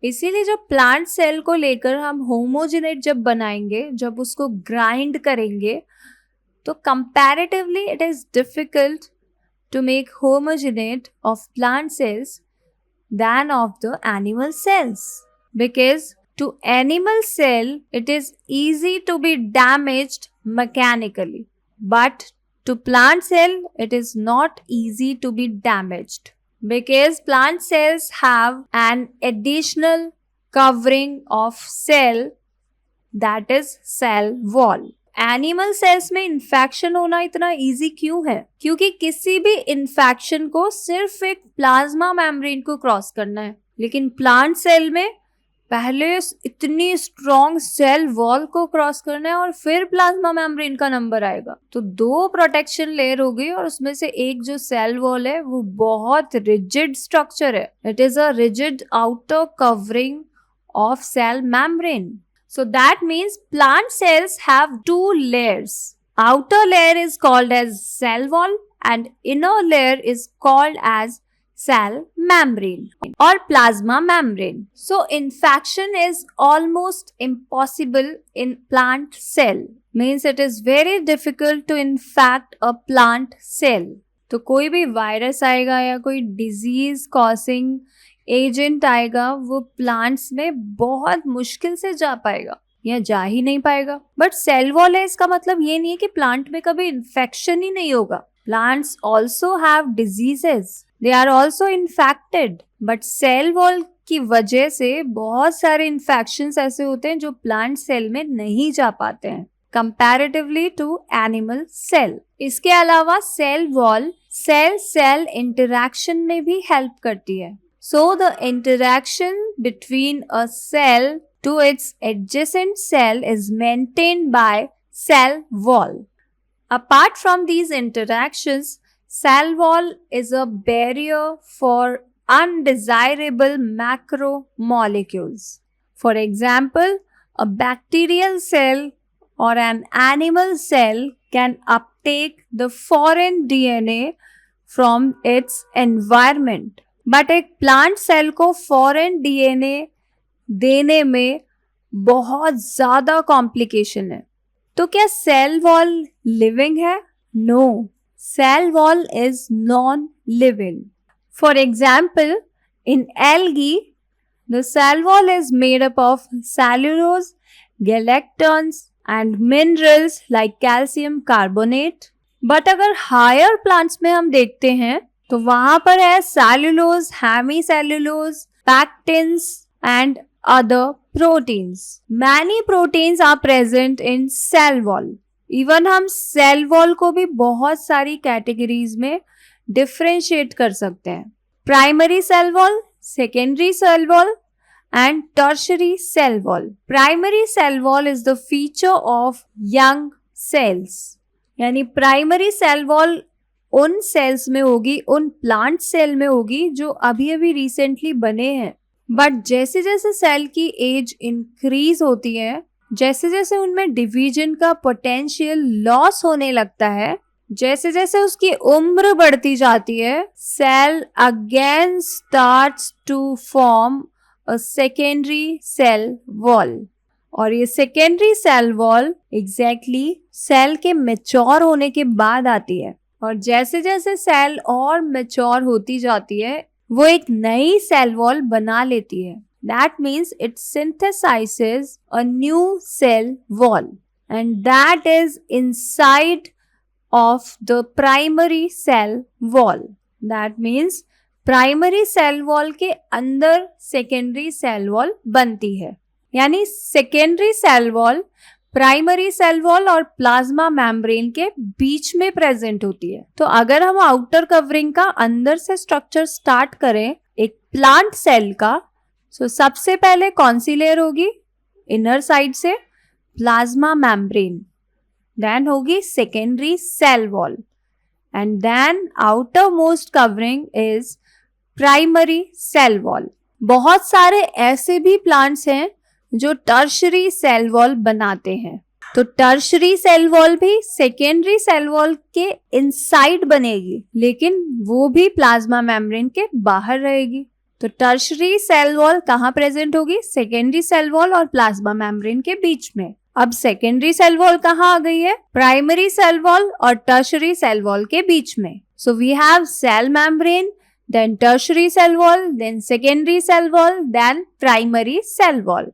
इसीलिए जब plant cell को लेकर हम होमोजेनेट जब बनाएंगे, जब उसको ग्राइंड करेंगे, तो comparatively it is difficult to make homogenate of plant cells than of the animal cells, because to animal cell it is easy to be damaged mechanically, but to plant cell it is not easy to be damaged, because plant cells have an additional covering of cell, that is cell wall. Animal cells में infection होना इतना easy क्यों है? क्योंकि किसी भी infection को सिर्फ एक प्लाज्मा मेम्ब्रेन को क्रॉस करना है, लेकिन प्लांट सेल में पहले इतनी स्ट्रॉन्ग सेल वॉल को क्रॉस करना है और फिर प्लाज्मा मेम्ब्रेन का नंबर आएगा। तो 2 प्रोटेक्शन लेयर हो गई, और उसमें से एक जो सेल वॉल है वो बहुत रिजिड स्ट्रक्चर है। It is a rigid outer covering of cell membrane. So that means plant cells have 2 layers. Outer layer is called as cell wall and inner layer is called as cell membrane or plasma membrane. So infection is almost impossible in plant cell. Means it is very difficult to infect a plant cell. तो कोई भी virus आएगा या कोई disease causing agent आएगा, वो plants में बहुत मुश्किल से जा पाएगा या जा ही नहीं पाएगा। बट सेल वॉल है, इसका मतलब ये नहीं है कि प्लांट में कभी इन्फेक्शन ही नहीं होगा। Plants also have diseases, they are also infected, but cell wall की वजह से बहुत सारे इन्फेक्शंस ऐसे होते हैं जो प्लांट सेल में नहीं जा पाते हैं कंपैरेटिवली टू एनिमल सेल। इसके अलावा cell wall cell cell interaction में भी हेल्प करती है। So the interaction between a cell to its adjacent cell is maintained by cell wall. Apart from these interactions, cell wall is a barrier for undesirable macromolecules. For example, a bacterial cell or an animal cell can uptake the foreign DNA from its environment. But एक plant cell को foreign DNA देने में बहुत ज्यादा complication है। तो क्या cell wall living है? No, cell wall is non living. For example, in algae the cell wall is made up of cellulose, galactans and minerals like calcium carbonate. But अगर higher plants में हम देखते हैं तो वहां पर है cellulose, hemicellulose, pectins and other proteins. Many proteins are present in cell wall. Even हम सेल वॉल को भी बहुत सारी कैटेगरीज में डिफरेंशिएट कर सकते हैं. Primary cell wall, secondary cell wall and tertiary cell wall. Primary cell wall is the feature of young cells, यानी प्राइमरी सेल वॉल उन सेल्स में होगी, उन प्लांट सेल में होगी जो अभी अभी रिसेंटली बने हैं. बट जैसे जैसे सेल की एज इंक्रीज होती है, जैसे जैसे उनमें डिवीजन का पोटेंशियल लॉस होने लगता है, जैसे जैसे उसकी उम्र बढ़ती जाती है, cell again starts to form a secondary cell wall. और ये secondary cell wall exactly cell के मैच्योर होने के बाद आती है. और जैसे जैसे सेल और मैच्योर होती जाती है, वो एक नई सेल वॉल बना लेती है. That means it synthesises a new cell wall and that is inside of the primary cell wall. That means primary cell wall के अंदर सेकेंडरी सेल वॉल बनती है. यानी secondary cell wall primary cell wall और plasma membrane के बीच में present होती है. तो अगर हम आउटर कवरिंग का अंदर से स्ट्रक्चर स्टार्ट करें एक प्लांट सेल का, तो सबसे पहले कौन सी लेयर होगी? इनर साइड से प्लाज्मा मेम्ब्रेन, देन होगी secondary cell wall and then outermost covering is primary cell wall. बहुत सारे ऐसे भी प्लांट्स हैं जो टर्शरी सेल वॉल बनाते हैं. तो टर्शरी सेल वॉल भी सेकेंडरी सेल वॉल के इनसाइड बनेगी, लेकिन वो भी प्लाज्मा मेम्ब्रेन के बाहर रहेगी. तो टर्शरी सेल वॉल कहाँ प्रेजेंट होगी? सेकेंडरी सेल वॉल और प्लाज्मा मेम्ब्रेन के बीच में। अब सेकेंडरी सेल वॉल कहाँ आ गई है? प्राइमरी सेल वॉल और टर्शरी सेल वॉल के बीच में। So we have cell membrane, then tertiary cell wall, then secondary cell wall, then primary cell wall.